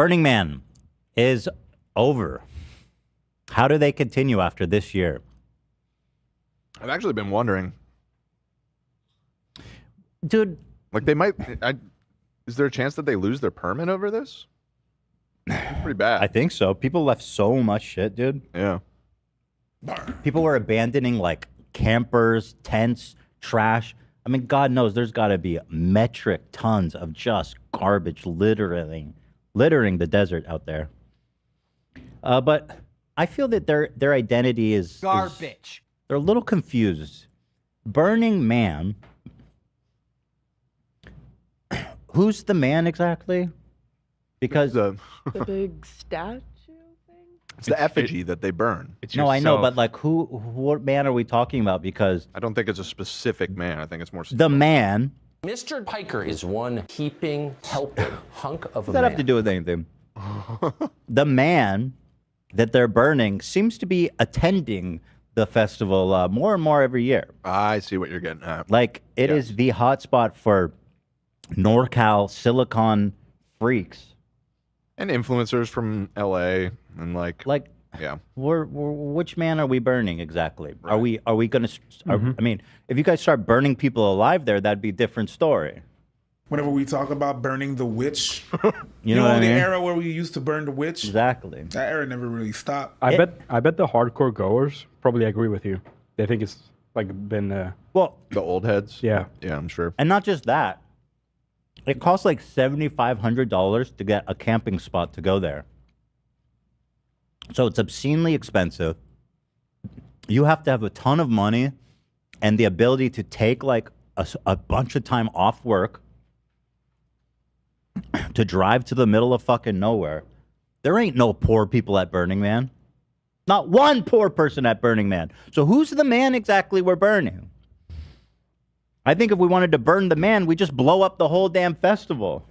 Burning Man is over. How do they continue after this year? I've actually been wondering. Dude. Like they might... is there a chance that they lose their permit over this? It's pretty bad. I think so. People left so much shit, dude. Yeah. People were abandoning like campers, tents, trash. I mean, God knows there's got to be metric tons of just garbage littering the desert out there. But I feel that their identity is garbage. They're a little confused. Burning Man. Who's the man exactly? Because the big statue thing. It's the effigy that they burn. No, I know, but like, what man are we talking about? Because I don't think it's a specific man. I think it's more the man. Mr. Piker is one heaping, helping hunk of a What does man. that have to do with anything? The man that they're burning seems to be attending the festival more and more every year. I see what you're getting at. Like, it is the hotspot for NorCal Silicon freaks. And influencers from LA and like yeah. Which man are we burning exactly? Right. Are we going to? I mean, if you guys start burning people alive there, that'd be a different story. Whenever we talk about burning the witch, you know what I mean? The era where we used to burn the witch. Exactly. That era never really stopped. I bet the hardcore goers probably agree with you. They think it's like been well, the old heads. Yeah. Yeah, I'm sure. And not just that. It costs like $7,500 to get a camping spot to go there. So it's obscenely expensive. You have to have a ton of money and the ability to take like a bunch of time off work to drive to the middle of fucking nowhere. There ain't no poor people at Burning Man. Not one poor person at Burning Man. So who's the man exactly we're burning? I think if we wanted to burn the man, we just blow up the whole damn festival.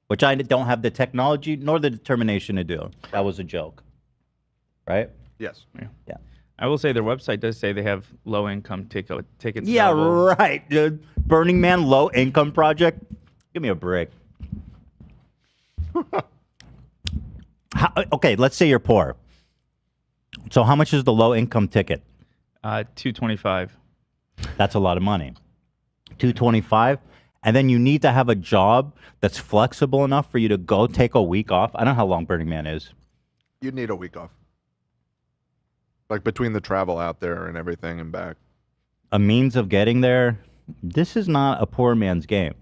Which I don't have the technology nor the determination to do. That was a joke. Right? Yes. Yeah. I will say their website does say they have low-income tickets. Yeah, available. right, dude. Burning Man low-income project. Give me a break. Okay, let's say you're poor. So how much is the low-income ticket? $225. That's a lot of money. $225, and then you need to have a job that's flexible enough for you to go take a week off. I don't know how long Burning Man is. You'd need a week off. Like between the travel out there and everything and back. A means of getting there. This is not a poor man's game.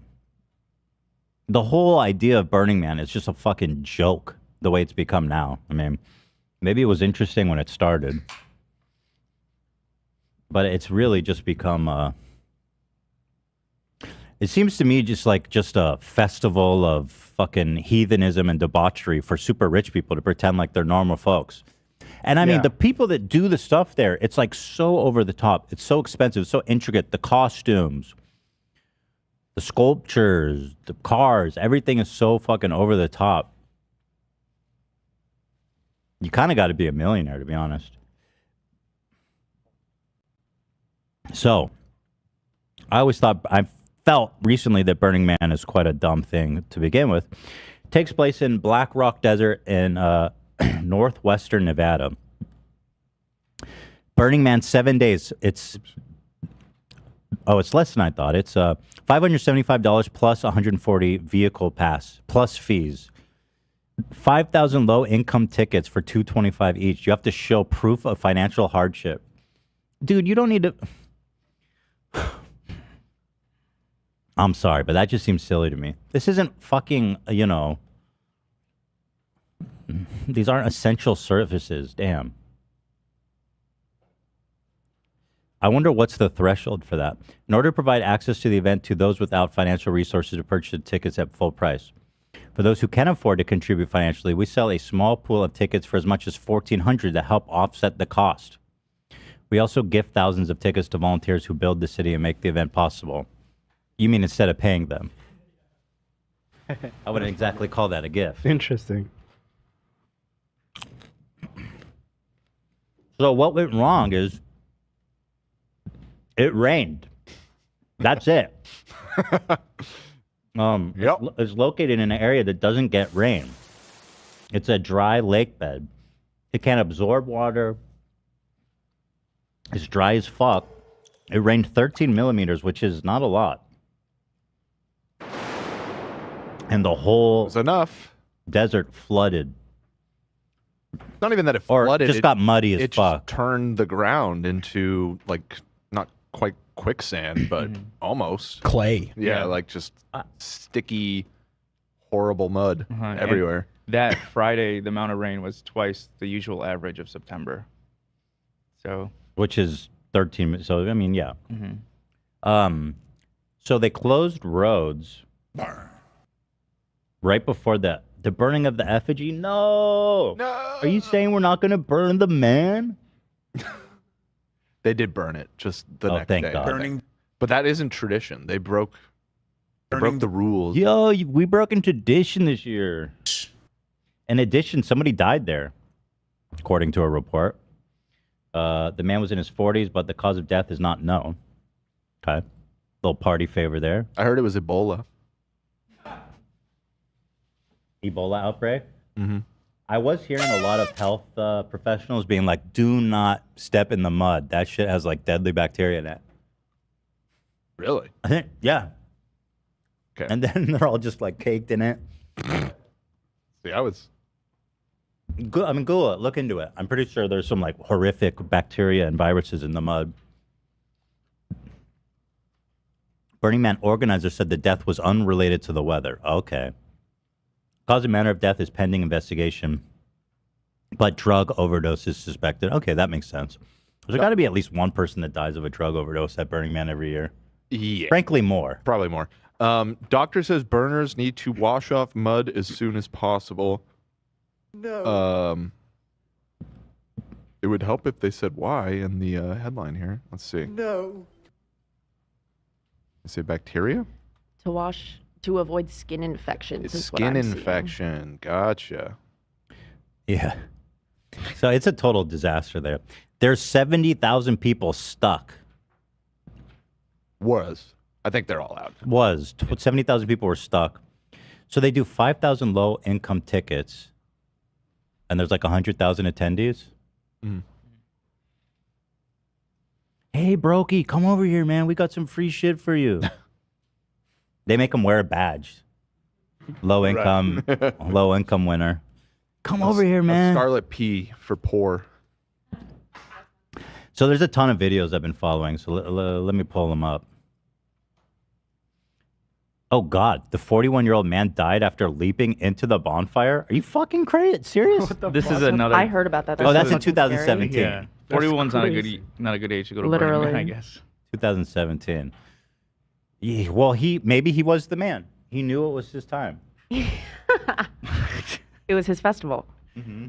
The whole idea of Burning Man is just a fucking joke, the way it's become now. I mean, maybe it was interesting when it started. But it's really just become it seems to me just a festival of fucking heathenism and debauchery for super rich people to pretend like they're normal folks. And I mean, the people that do the stuff there, it's like so over the top. It's so expensive, so intricate. The costumes, the sculptures, the cars, everything is so fucking over the top. You kind of got to be a millionaire, to be honest. So, I felt recently that Burning Man is quite a dumb thing to begin with. It takes place in Black Rock Desert in northwestern Nevada. Burning Man, 7 days. It's less than I thought. It's $575 plus 140 vehicle pass plus fees. 5,000 low-income tickets for $225 each. You have to show proof of financial hardship. Dude, you don't need to... I'm sorry, but that just seems silly to me. This isn't fucking, these aren't essential services. Damn. I wonder what's the threshold for that. In order to provide access to the event to those without financial resources to purchase the tickets at full price. For those who can afford to contribute financially, we sell a small pool of tickets for as much as $1,400 to help offset the cost. We also gift thousands of tickets to volunteers who build the city and make the event possible. You mean instead of paying them? I wouldn't exactly call that a gift. Interesting. So what went wrong is it rained. That's it. Yep. It's located in an area that doesn't get rain. It's a dry lake bed. It can't absorb water. It's dry as fuck. It rained 13 millimeters, which is not a lot. And the whole It's enough. desert flooded. It's not even that it Or flooded. just got muddy as it fuck. just turned the ground into, like, not quite quicksand, but almost. Clay. Yeah, like just sticky, horrible mud And everywhere. that Friday, the amount of rain was twice the usual average of September. So, Which is 13 minutes. So, I mean, yeah. mhm. So they closed roads right before the burning of the effigy. No. No. Are you saying we're not going to burn the man? They did burn it just the Oh, next thank day. God. Burning, But that isn't tradition. They broke burning the rules. Yo, we broke into tradition this year. In addition, somebody died there, according to a report. The man was in his 40s, but the cause of death is not known. Okay. Little party favor there. I heard it was Ebola. Ebola outbreak. Mm-hmm. I was hearing a lot of health professionals being like, do not step in the mud. That shit has like deadly bacteria in it. Really? I think, yeah. Okay. And then they're all just like caked in it. See, I was. I mean, Google it. Look into it. I'm pretty sure there's some like horrific bacteria and viruses in the mud. Burning Man organizer said the death was unrelated to the weather. Okay. Cause and manner of death is pending investigation, but drug overdose is suspected. Okay, that makes sense. There's got to be at least one person that dies of a drug overdose at Burning Man every year. Yeah. Frankly, more. Probably more. Doctor says burners need to wash off mud as soon as possible. No. It would help if they said why in the headline here. Let's see. No. They say bacteria? To avoid skin infections. It's is what skin I'm seeing. infection. Gotcha. Yeah. So it's a total disaster there. There's 70,000 people stuck. Was. I think they're all out. 70,000 people were stuck. So they do 5,000 low income tickets, and there's like 100,000 attendees. Mhm. Hey, Brokey, come over here, man. We got some free shit for you. They make them wear a badge. Low income, low income winner. Come over here, man. Scarlet P for poor. So there's a ton of videos I've been following. So let me pull them up. Oh, God. The 41-year-old man died after leaping into the bonfire. Are you fucking crazy? Serious? This is another. I heard about that. Oh, that's in fucking 2017. scary. Yeah, 41's not a crazy. not a good age to go to Burning Man, Literally. I guess. 2017. Yeah, well, maybe he was the man. He knew it was his time. It was his festival. Mm-hmm.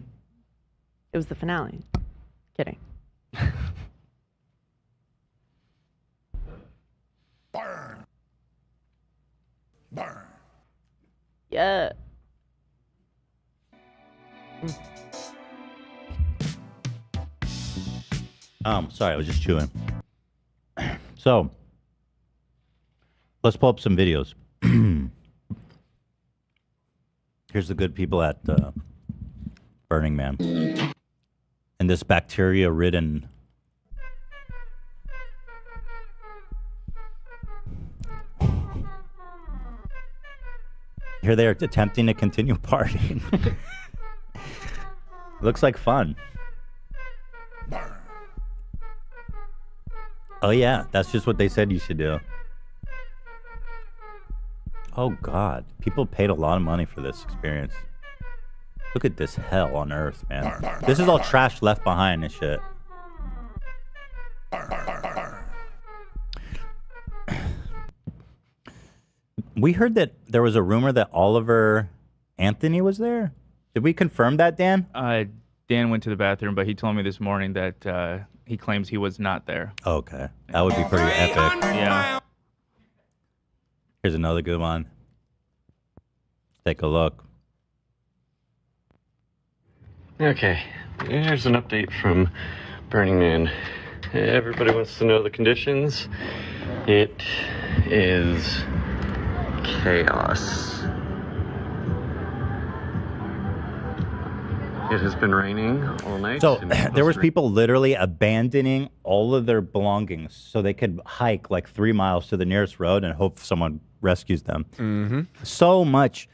It was the finale. Kidding. burn. Burn. Yeah. Sorry, I was just chewing. So, let's pull up some videos. Here's the good people at Burning Man. And this bacteria-ridden... Here they are attempting to continue partying. Looks like fun. Burn. Oh, yeah. That's just what they said you should do. Oh, God. People paid a lot of money for this experience. Look at this hell on earth, man. This is all trash left behind and shit. Burn. Burn. Burn. We heard that there was a rumor that Oliver Anthony was there. Did we confirm that, Dan? Dan went to the bathroom, but he told me this morning that he claims he was not there. Okay. That would be pretty epic. Yeah. Here's another good one. Take a look. Okay, here's an update from Burning Man. Everybody wants to know the conditions. It is chaos. It has been raining all night. So and it's supposed there was to people literally abandoning all of their belongings so they could hike like 3 miles to the nearest road and hope someone rescues them. Mm-hmm. So much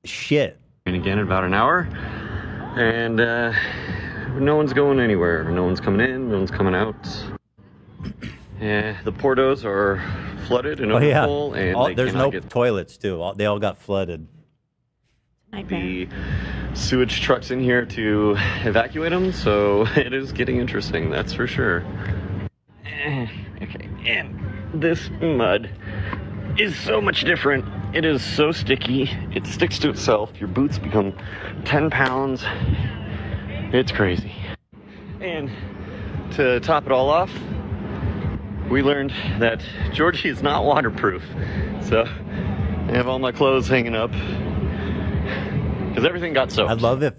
shit. rain again in about an hour. And no one's going anywhere. No one's coming in, no one's coming out. The portos are flooded and overfull. And There's no toilets too. They all got flooded. The sewage trucks in here to evacuate them, so it is getting interesting, that's for sure. Okay, and this mud is so much different. It is so sticky, it sticks to itself. Your boots become 10 pounds. It's crazy. And to top it all off, we learned that Georgie is not waterproof. So I have all my clothes hanging up. Because everything got soaked. I'd love if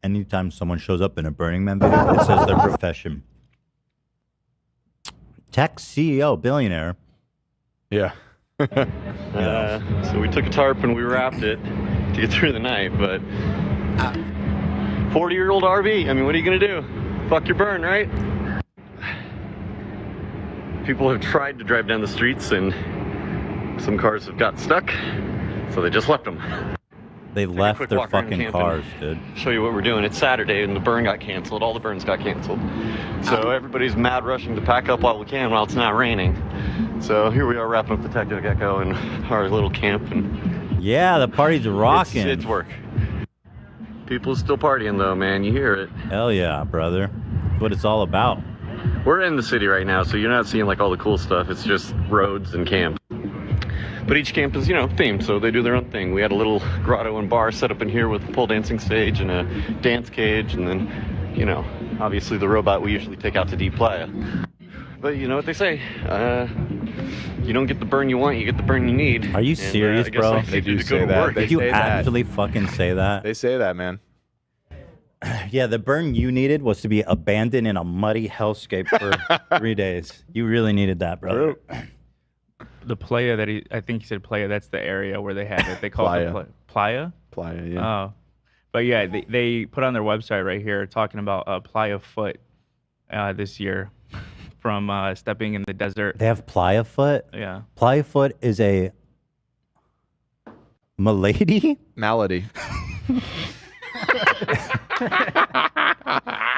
anytime someone shows up in a Burning Man video, it says their profession. Tech CEO, billionaire. Yeah. So we took a tarp and we wrapped it to get through the night, but 40-year-old RV, I mean, what are you gonna do? Fuck your burn, right? People have tried to drive down the streets and some cars have got stuck, so they just left them. They left their fucking cars, dude. Show you what we're doing. It's Saturday and the burn got canceled. All the burns got canceled. So everybody's mad rushing to pack up while we can while it's not raining. So here we are wrapping up the Techno Gecko and our little camp. And yeah, the party's rocking. It's work. People are still partying though, man. You hear it. Hell yeah, brother. That's what it's all about. We're in the city right now, so you're not seeing like all the cool stuff. It's just roads and camps. But each camp is, themed, so they do their own thing. We had a little grotto and bar set up in here with a pole dancing stage and a dance cage, and then, obviously the robot we usually take out to Deep Playa. But you know what they say, you don't get the burn you want, you get the burn you need. Are you serious, bro? They do say that. Did you actually fucking say that? They say that, man. Yeah, the burn you needed was to be abandoned in a muddy hellscape for 3 days. You really needed that, brother. The playa that I think he said playa, that's the area where they had it. They call it the playa? Playa, yeah. Oh. But yeah, they put on their website right here talking about playa foot this year from stepping in the desert. They have playa foot? Yeah. Playa foot is a malady? Malady.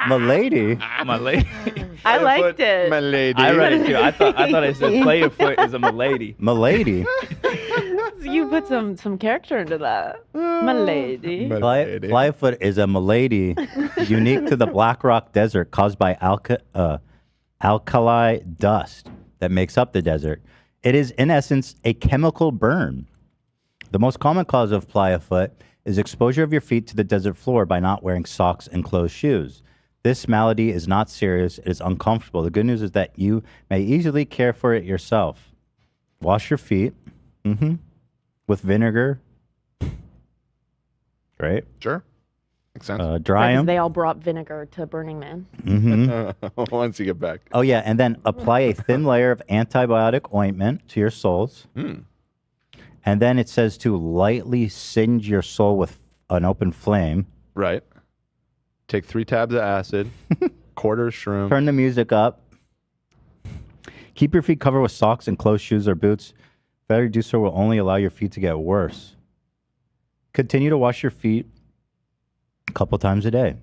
Malady? Malady. I liked it. Malady. I read it too. I thought it said playa foot is a malady. Malady. You put some character into that. My lady. Playa foot is a malady unique to the Black Rock Desert caused by alkali dust that makes up the desert. It is, in essence, a chemical burn. The most common cause of playa foot is exposure of your feet to the desert floor by not wearing socks and closed shoes. This malady is not serious. It is uncomfortable. The good news is that you may easily care for it yourself. Wash your feet with vinegar. Right? Sure. Makes sense. Dry them. They all brought vinegar to Burning Man. Once you get back. Oh, yeah. And then apply a thin layer of antibiotic ointment to your soles. And then it says to lightly singe your sole with an open flame. Right. Take 3 tabs of acid, quarter of shroom. Turn the music up. Keep your feet covered with socks and closed shoes or boots. Better to do so will only allow your feet to get worse. Continue to wash your feet a couple times a day.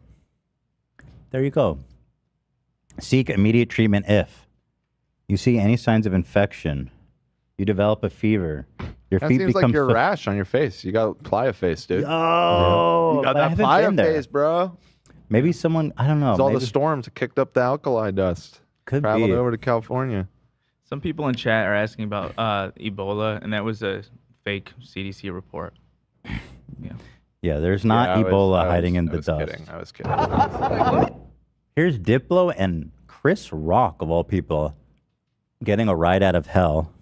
There you go. Seek immediate treatment if you see any signs of infection, you develop a fever, your That feet seems become like your rash on your face. You got playa face, dude. Oh, you got but I that haven't playa been there. face, bro. Maybe someone, I don't know. It's all maybe, the storms that kicked up the alkali dust. Could Traveled be. over to California. Some people in chat are asking about Ebola, and that was a fake CDC report. Yeah, there's not Ebola hiding in the dust. I was kidding. Here's Diplo and Chris Rock, of all people, getting a ride out of hell.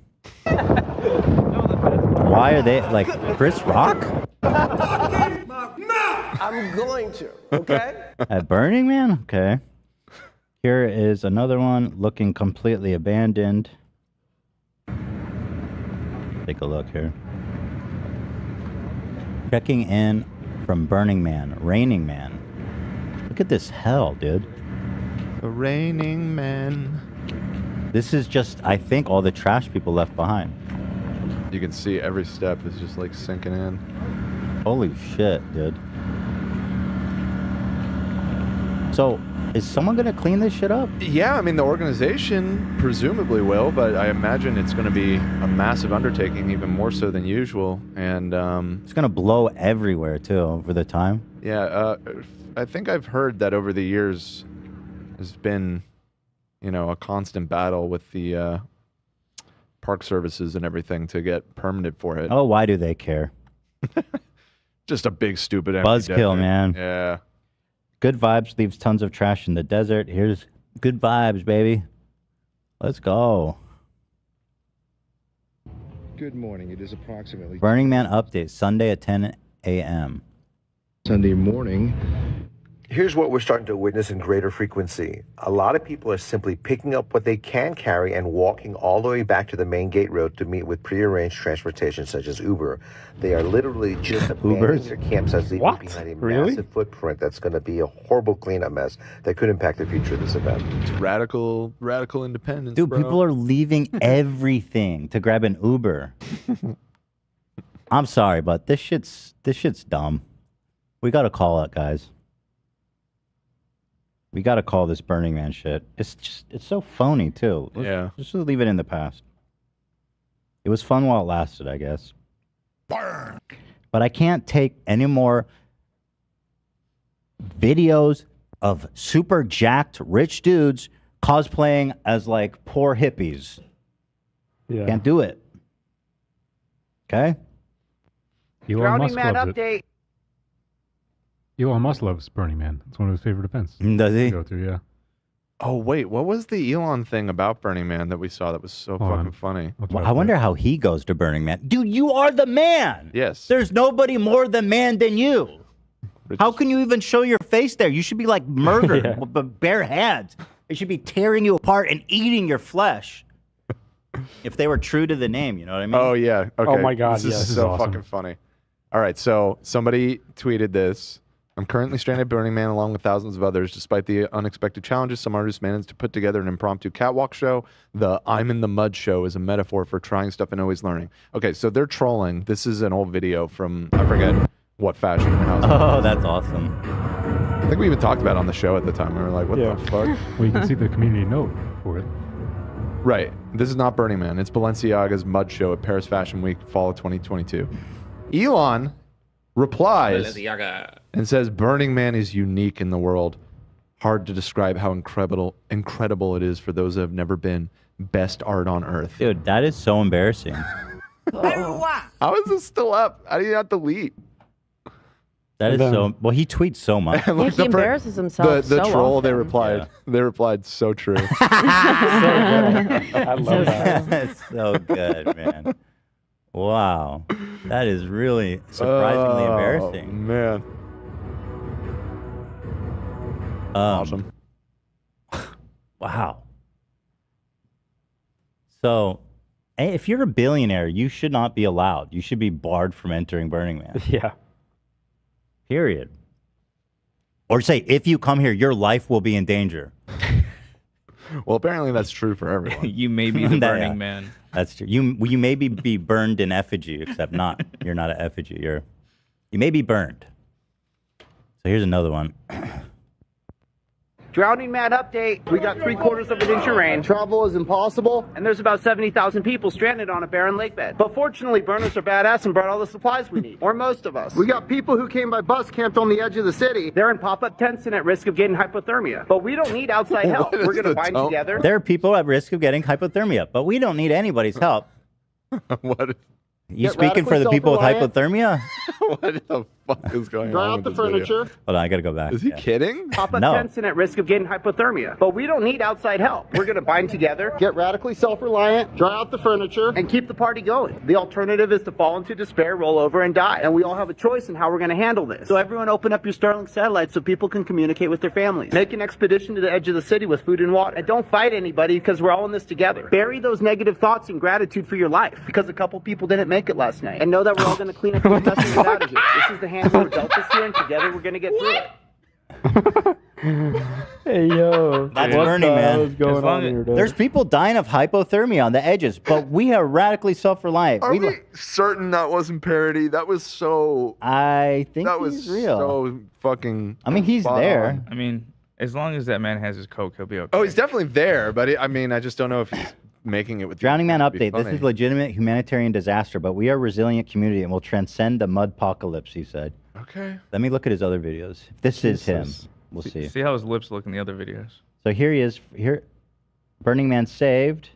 Why are they, like, Chris Rock? I'm going to, okay? At Burning Man? Okay. Here is another one looking completely abandoned. Take a look here. Checking in from Burning Man, Raining Man. Look at this hell, dude. The Raining Man. This is just, I think, all the trash people left behind. You can see every step is just like sinking in. Holy shit, dude. So, is someone gonna clean this shit up? Yeah, I mean, the organization presumably will, but I imagine it's going to be a massive undertaking, even more so than usual. And it's gonna blow everywhere too over the time. yeah, I think I've heard that over the years has been, you know, a constant battle with the park services and everything to get permitted for it. Oh, why do they care? Just a big stupid empty Buzzkill, desert. man. Yeah. Good vibes leaves tons of trash in the desert. Here's good vibes, baby. Let's go. Good morning. It is approximately Burning Man update Sunday at 10 a.m. Sunday morning. Here's what we're starting to witness in greater frequency. A lot of people are simply picking up what they can carry and walking all the way back to the main gate road to meet with prearranged transportation such as Uber. They are literally just abandoning their campsites, leaving behind a massive footprint that's going to be a horrible cleanup mess that could impact the future of this event. It's radical independence, Dude, bro. people are leaving everything to grab an Uber. I'm sorry, but this shit's dumb. We gotta call it, guys. We gotta call this Burning Man shit. It's so phony too. Yeah. Just leave it in the past. It was fun while it lasted, I guess. Burn. But I can't take any more videos of super jacked rich dudes cosplaying as like poor hippies. Yeah. Can't do it. Okay? Elon Musk Man loves update. it. Elon Musk loves Burning Man. It's one of his favorite events. Does he? Go to, yeah. Oh, wait. What was the Elon thing about Burning Man that we saw that was so fucking funny? Well, I wonder how he goes to Burning Man. Dude, you are the man. Yes. There's nobody more the man than you. How can you even show your face there? You should be like murdered with bare hands. They should be tearing you apart and eating your flesh. If they were true to the name, you know what I mean? Oh, yeah. Okay. Oh my God, This is yes. so Awesome. fucking funny. All right. So somebody tweeted this. I'm currently stranded at Burning Man along with thousands of others. Despite the unexpected challenges, some artists managed to put together an impromptu catwalk show. The I'm in the Mud show is a metaphor for trying stuff and always learning. Okay, so they're trolling. This is an old video from, I forget what fashion house. Oh, that's awesome. I think we even talked about it on the show at the time. We were like, what the fuck? Well, you can see the community note for it. Right. This is not Burning Man. It's Balenciaga's Mud Show at Paris Fashion Week, fall of 2022. Elon replies and says Burning Man is unique in the world. Hard to describe how incredible it is for those that have never been. Best art on earth. Dude, that is so embarrassing. How is this still up? How do you not delete? That is so. Well, he tweets so much. Yeah, he embarrasses himself The so troll, often. they replied. They replied, so true. I love that. That's so good, man. Wow. That is really surprisingly embarrassing. Man. Awesome. Wow. So, if you're a billionaire, you should not be allowed. You should be barred from entering Burning Man. Yeah. Period. Or say, if you come here, your life will be in danger. Well, apparently that's true for everyone. You may be the Burning Man. That's true. You may be burned in effigy, except not. You're not an effigy. You may be burned. So here's another one. Drowning Man update. We got 3/4 of an inch of rain. Travel is impossible. And there's about 70,000 people stranded on a barren lake bed. But fortunately, burners are badass and brought all the supplies we need. Or most of us. We got people who came by bus camped on the edge of the city. They're in pop-up tents and at risk of getting hypothermia. But we don't need outside help. What is We're going to the bind tone? together. There are people at risk of getting hypothermia, but we don't need anybody's help. What? You Get speaking for the people with hypothermia? What the fuck is going Dry on out with the this video? furniture. Hold on, I gotta go back. Is he kidding? Pop-up No. tents and at risk of getting hypothermia. But we don't need outside help. We're going to bind together, get radically self-reliant, dry out the furniture, and keep the party going. The alternative is to fall into despair, roll over, and die. And we all have a choice in how we're going to handle this. So everyone open up your Starlink satellites so people can communicate with their families. Make an expedition to the edge of the city with food and water. And don't fight anybody because we're all in this together. Bury those negative thoughts and gratitude for your life because a couple people didn't make make it last night. And know that we're all going to clean up this mess and get out of here. This is the hand we're dealt us here, and together we're going to get through it. Hey, yo. That's what Bernie, the hell man. is going on here, dude? There's people dying of hypothermia on the edges, but we are radically self-reliant. Are we certain that wasn't parody? That was so. I think that was he's real. so fucking. I mean, he's spot there. on. I mean, as long as that man has his coke, he'll be okay. Oh, he's definitely there, but I mean, I just don't know if he's making it with. Drowning Man to be update. This funny. is legitimate humanitarian disaster, but we are a resilient community and will transcend the mud apocalypse, he said. Okay. Let me look at his other videos. If this is him, we'll see. See how his lips look in the other videos. So here he is. Here, Burning Man saved.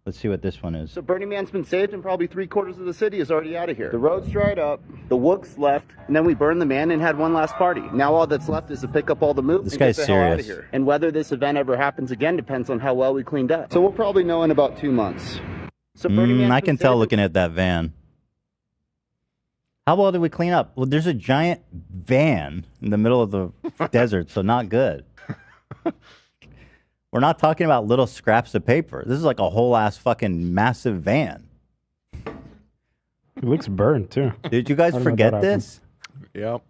Let's see what this one is. So Burning Man's been saved, and probably 3/4 of the city is already out of here. The road's dried up, the wooks left, and then we burned the man and had one last party. Now all that's left is to pick up all the moot This and guy's get the hell out of serious. here. And whether this event ever happens again depends on how well we cleaned up. So we'll probably know in about 2 months. So Burning Man's I been can tell saved. looking at that van. How well did we clean up? Well, there's a giant van in the middle of the desert, so not good. We're not talking about little scraps of paper. This is like a whole ass fucking massive van. It looks burned, too. Did you guys I don't know forget what happened. this? Yep.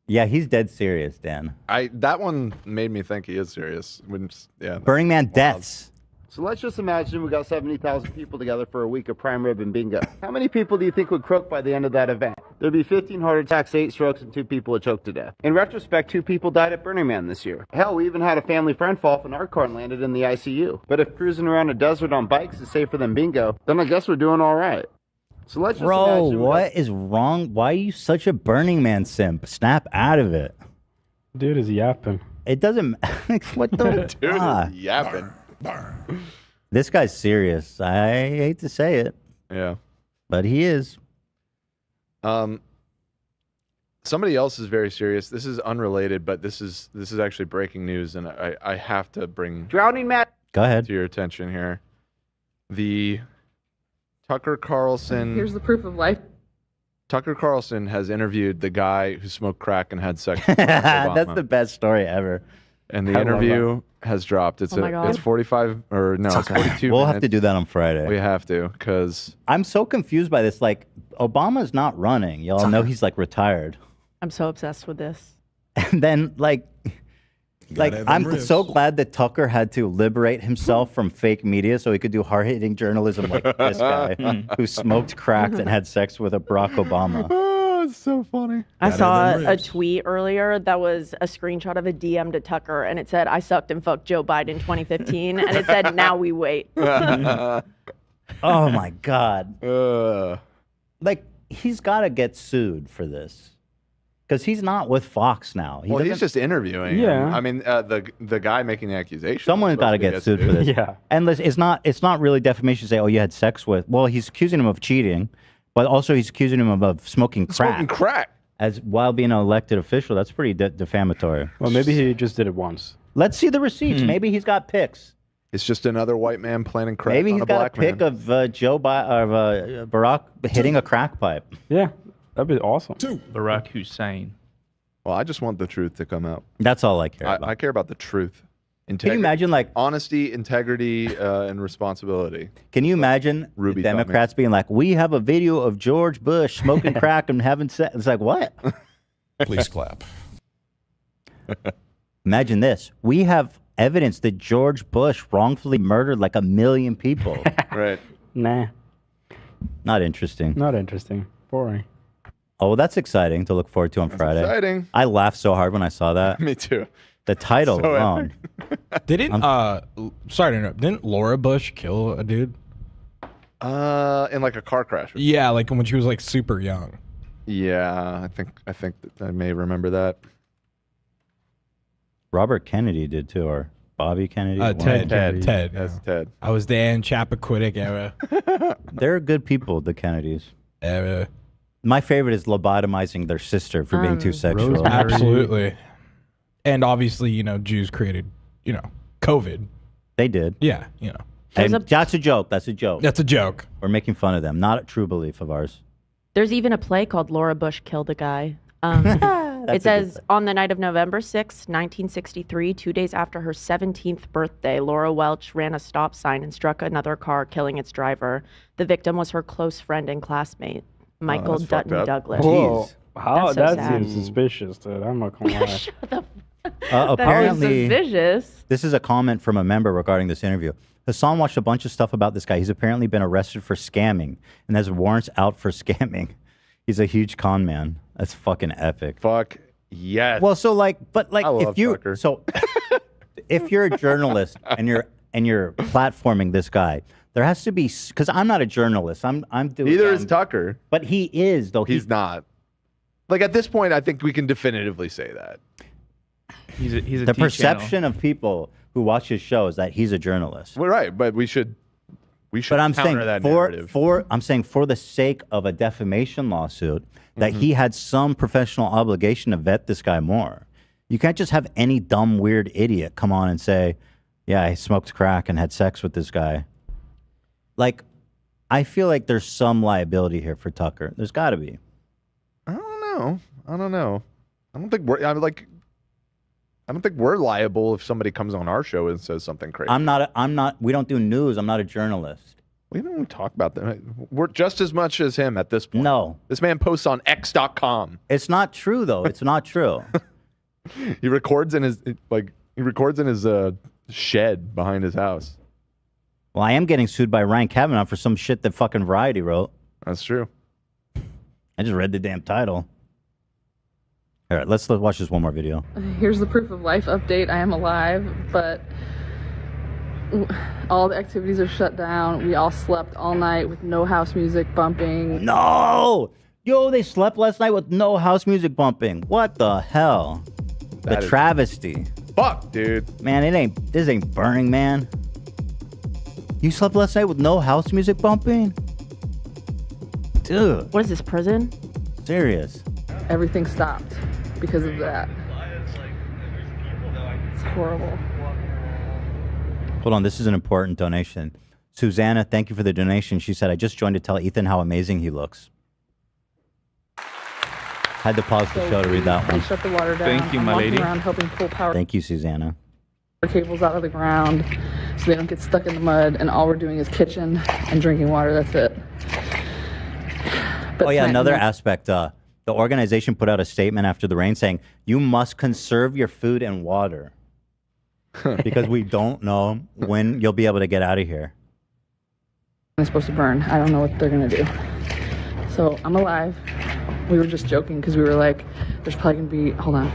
Yeah, he's dead serious, Dan. That one made me think he is serious. Yeah. Burning Man deaths. So let's just imagine we got 70,000 people together for a week of prime rib and bingo. How many people do you think would croak by the end of that event? There'd be 15 heart attacks, 8 strokes, and 2 people would choke to death. In retrospect, 2 people died at Burning Man this year. Hell, we even had a family friend fall off an our car and landed in the ICU. But if cruising around a desert on bikes is safer than bingo, then I guess we're doing all right. So let's just Bro, imagine we got- what is wrong? Why are you such a Burning Man simp? Snap out of it. Dude is yapping. It doesn't. What the Dude fuck? is yapping. This guy's serious. I hate to say it, Yeah. but he is. Somebody else is very serious. This is unrelated, but this is actually breaking news, and I have to bring Drowning Matt. Go ahead. to your attention here. The Tucker Carlson. Here's the proof of life. Tucker Carlson has interviewed the guy who smoked crack and had sex with That's Obama. the best story ever. And the I love interview has dropped. It's Oh my God. it's 45 or no, it's 42 We'll minutes. have to do that on Friday. We have to because I'm so confused by this. Like, Obama's not running. Y'all know he's like retired. I'm so obsessed with this. And then like have them I'm ribs. so glad that Tucker had to liberate himself from fake media so he could do hard-hitting journalism like this guy who smoked crack and had sex with a Barack Obama. oh, it's so funny. I Gotta saw have them a ribs. tweet earlier that was a screenshot of a DM to Tucker, and it said, "I sucked and fucked Joe Biden 2015," and it said, "Now we wait." Oh my God. Like, he's got to get sued for this. Because he's not with Fox now. Well, he's doesn't- just interviewing. Yeah. him. I mean, the guy making the accusation. Someone's got to get sued for this. Yeah. And listen, it's not really defamation to say, oh, you had sex with. Well, he's accusing him of cheating, but also he's accusing him of smoking crack. Smoking crack. As while being an elected official. That's pretty defamatory. Well, maybe he just did it once. Let's see the receipts. Maybe he's got pics. It's just another white man planning crack Maybe on he's a got a black pic man. of Barack hitting a crack pipe. Yeah, that'd be awesome. Barack Hussein. Well, I just want the truth to come out. That's all I care about. I care about the truth. Can you imagine, like, honesty, integrity, and responsibility? can you imagine Ruby the taught me. Democrats being like, we have a video of George Bush smoking crack and having sex? It's like, what? Please clap. Imagine this. We have evidence that George Bush wrongfully murdered like 1 million people. Right. Nah, Not interesting. not interesting. Boring. Oh, well, that's exciting to look forward to on Friday. exciting. I laughed so hard when I saw that. Me too. The title So alone. Didn't sorry to interrupt. Didn't Laura Bush kill a dude? In like a car crash. Yeah, like when she was like super young. Yeah, I think that I may remember that. Robert Kennedy did too, or Bobby Kennedy. one of Ted. them. Ted. That's Ted. I was there in Chappaquiddick era. They're good people, the Kennedys. Era. My favorite is lobotomizing their sister for being too sexual. Absolutely. And obviously, Jews created, COVID. They did. Yeah, And that's a joke. That's a joke. That's a joke. We're making fun of them. Not a true belief of ours. There's even a play called Laura Bush Killed a Guy. It says, on the night of November 6, 1963, 2 days after her 17th birthday, Laura Welch ran a stop sign and struck another car, killing its driver. The victim was her close friend and classmate, Michael that's fucked Dutton up. Douglas. Whoa. How? That's so That sad. seems suspicious, dude. I'm not gonna lie. Shut the Apparently, suspicious. this is a comment from a member regarding this interview. Hassan watched a bunch of stuff about this guy. He's apparently been arrested for scamming and has warrants out for scamming. He's a huge con man. That's fucking epic. Fuck yes. Well, so like, but like, I love if you Tucker. so, if you're a journalist and you're platforming this guy, there has to be, because I'm not a journalist. I'm doing. Neither is Tucker. But he is though. He's not. Like at this point, I think we can definitively say that. He's a the perception of people who watch his show is that he's a journalist. We're right, but we should But I'm saying counter that narrative. for the sake of a defamation lawsuit, that he had some professional obligation to vet this guy more. You can't just have any dumb, weird idiot come on and say, yeah, I smoked crack and had sex with this guy. Like, I feel like there's some liability here for Tucker. There's got to be. I don't know. I don't think we're liable if somebody comes on our show and says something crazy. We don't do news. I'm not a journalist. We don't talk about that. We're just as much as him at this point. No. This man posts on X.com. It's not true, though. It's not true. He records in his shed behind his house. Well, I am getting sued by Ryan Kavanaugh for some shit that fucking Variety wrote. That's true. I just read the damn title. All right, let's watch this one more video. Here's the proof of life update. I am alive, but all the activities are shut down. We all slept all night with no house music bumping. No! Yo, they slept last night with no house music bumping. What the hell? The travesty. Fuck, dude. Man, this ain't Burning Man. You slept last night with no house music bumping? Dude. What is this, prison? Serious. Everything stopped because of that. It's horrible. Hold on, this is an important donation. Susanna, thank you for the donation. She said, I just joined to tell Ethan how amazing he looks. Had to pause the show to read that They one. shut the water down. Thank you, I'm my walking lady. around helping pull power Thank you, Susanna. cables out of the ground so they don't get stuck in the mud, and all we're doing is kitchen and drinking water. That's it. But Oh, yeah, tonight- another aspect. The organization put out a statement after the rain saying, you must conserve your food and water. Because we don't know when you'll be able to get out of here. It's supposed to burn. I don't know what they're gonna do. So I'm alive. We were just joking because we were like, there's probably gonna be, hold on.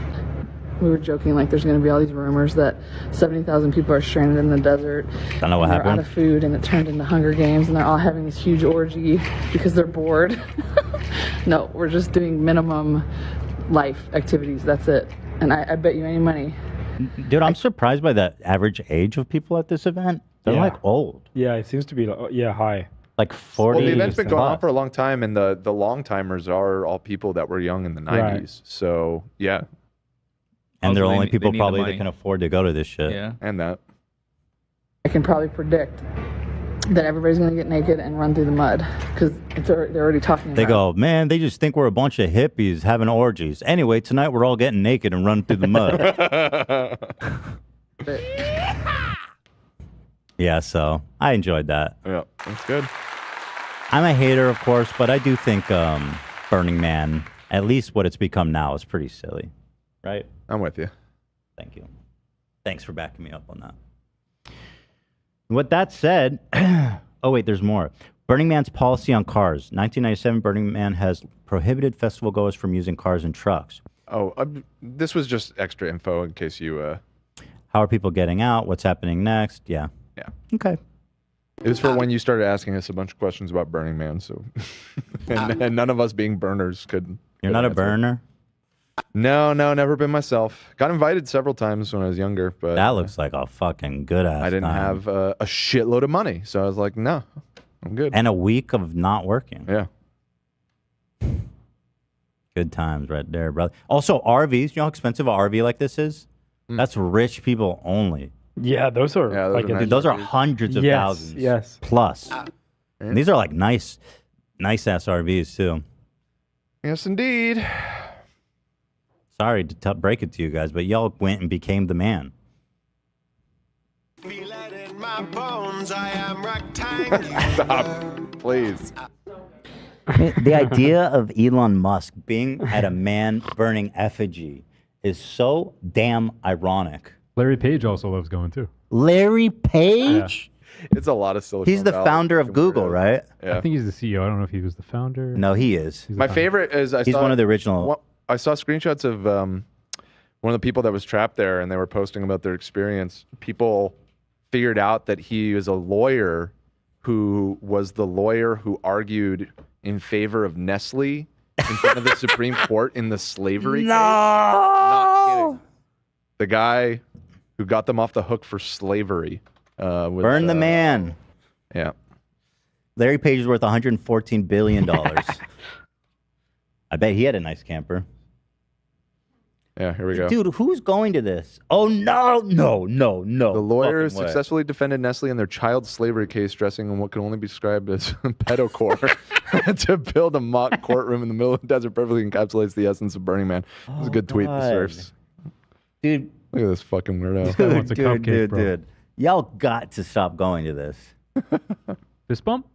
We were joking like there's gonna be all these rumors that 70,000 people are stranded in the desert. Don't know what and they're happened. out of food, and it turned into Hunger Games, and they're all having this huge orgy because they're bored. No, we're just doing minimum life activities. That's it. And I bet you any money. Dude, I'm surprised by the average age of people at this event. They're Yeah. like old. Yeah, it seems to be high. Like 40. Well, the event's been going on plus. for a long time, and the long timers are all people that were young in the 90s. So, yeah. And they're Also, only they people need the probably that money. can afford to go to this shit. Yeah. And that. I can probably predict that everybody's going to get naked and run through the mud because they're already talking They about go, man, they just think we're a bunch of hippies having orgies. Anyway, tonight we're all getting naked and running through the mud. Yeah, so I enjoyed that. Yeah, that's good. I'm a hater, of course, but I do think Burning Man, at least what it's become now, is pretty silly. Right? I'm with you. Thank you. Thanks for backing me up on that. With that said, oh, wait, there's more. Burning Man's policy on cars. 1997, Burning Man has prohibited festival goers from using cars and trucks. Oh, this was just extra info in case you... How are people getting out? What's happening next? Yeah. Yeah. Okay. It was for when you started asking us a bunch of questions about Burning Man, so... and none of us being burners could... You're not a burner? No, never been myself. Got invited several times when I was younger, but... That looks like a fucking good ass I didn't time. have a shitload of money, so I was like, no, I'm good. And a week of not working. Yeah. Good times right there, brother. Also, RVs. You know how expensive an RV like this is? That's rich people only. Yeah, those are Dude, those are hundreds of thousands. Yes. Plus. And these are like nice ass RVs too. Yes, indeed. Sorry to break it to you guys, but y'all went and became the man. Stop, please. The idea of Elon Musk being at a man burning effigy is so damn ironic. Larry Page also loves going too. Larry Page? It's a lot of Silicon He's the Valley founder of Google, right? Yeah. I think he's the CEO. I don't know if he was the founder. No, he is. He's the My founder. favorite is He's one of the original. I saw screenshots of one of the people that was trapped there, and they were posting about their experience. People figured out that he was a lawyer who was the lawyer who argued in favor of Nestle in front of the Supreme Court in the slavery case. Not kidding. The guy who got them off the hook for slavery. Was, Burn the man. Yeah. Larry Page is worth $114 billion. I bet he had a nice camper. Yeah, here we go. Dude, who's going to this? Oh, no. The lawyer fucking way. successfully defended Nestle in their child slavery case, dressing in what can only be described as pedocore to build a mock courtroom in the middle of the desert perfectly encapsulates the essence of Burning Man. It was a good tweet, the God. surfs. Dude. Look at this fucking weirdo. Dude. Y'all got to stop going to this. Fist bump?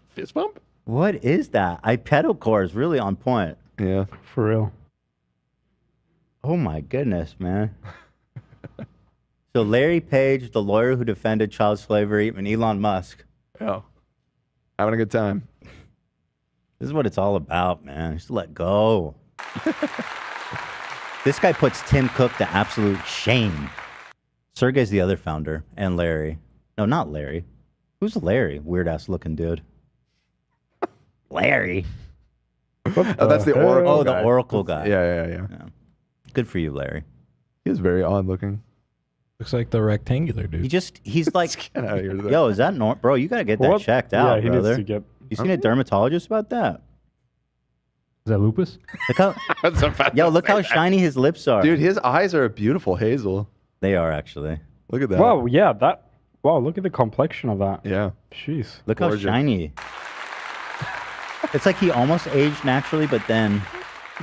Fist bump? What is that? Pedocore is really on point. Yeah. For real. Oh my goodness, man. So Larry Page, the lawyer who defended child slavery, and Elon Musk. Yeah. Having a good time. This is what it's all about, man. Just let go. This guy puts Tim Cook to absolute shame. Sergey's the other founder, and Larry. No, not Larry. Who's Larry? Weird ass looking dude. Larry. Oh, that's the Oracle Oh, guy. the Oracle guy. Yeah. Good for you, Larry. He is very odd looking. Looks like the rectangular dude. He's like, Get out of here. yo, is that normal? Bro, you got to get that What? checked out, Yeah, he brother. needs to get. You seen a dermatologist about that? Is that lupus? Look how, yo, look how shiny his lips are. Dude, his eyes are a beautiful hazel. They are actually. Look at that. Wow, yeah, that. Wow, look at the complexion of that. Yeah. Jeez. Look Gorgeous. how shiny. It's like he almost aged naturally, but then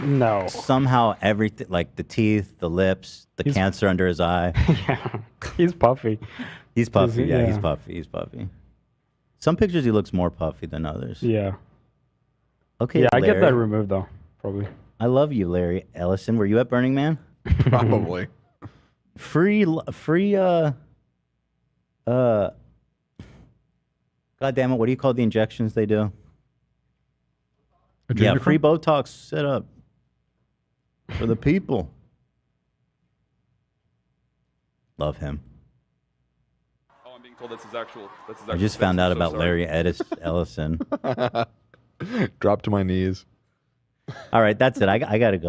No. somehow everything, like the teeth, the lips, the cancer under his eye. Yeah. He's puffy. He's puffy. Yeah, he's Yeah. puffy. He's puffy. Some pictures he looks more puffy than others. Yeah. Okay, Yeah, I get Larry. that removed though. Probably. I love you, Larry Ellison. Were you at Burning Man? Probably. Free, God damn it, what do you call the injections they do? Yeah, free Botox set up for the people. Love him. Oh, I'm being told that's his actual. I just found out about Larry Ellison. Drop to my knees. All right, that's it. I gotta go.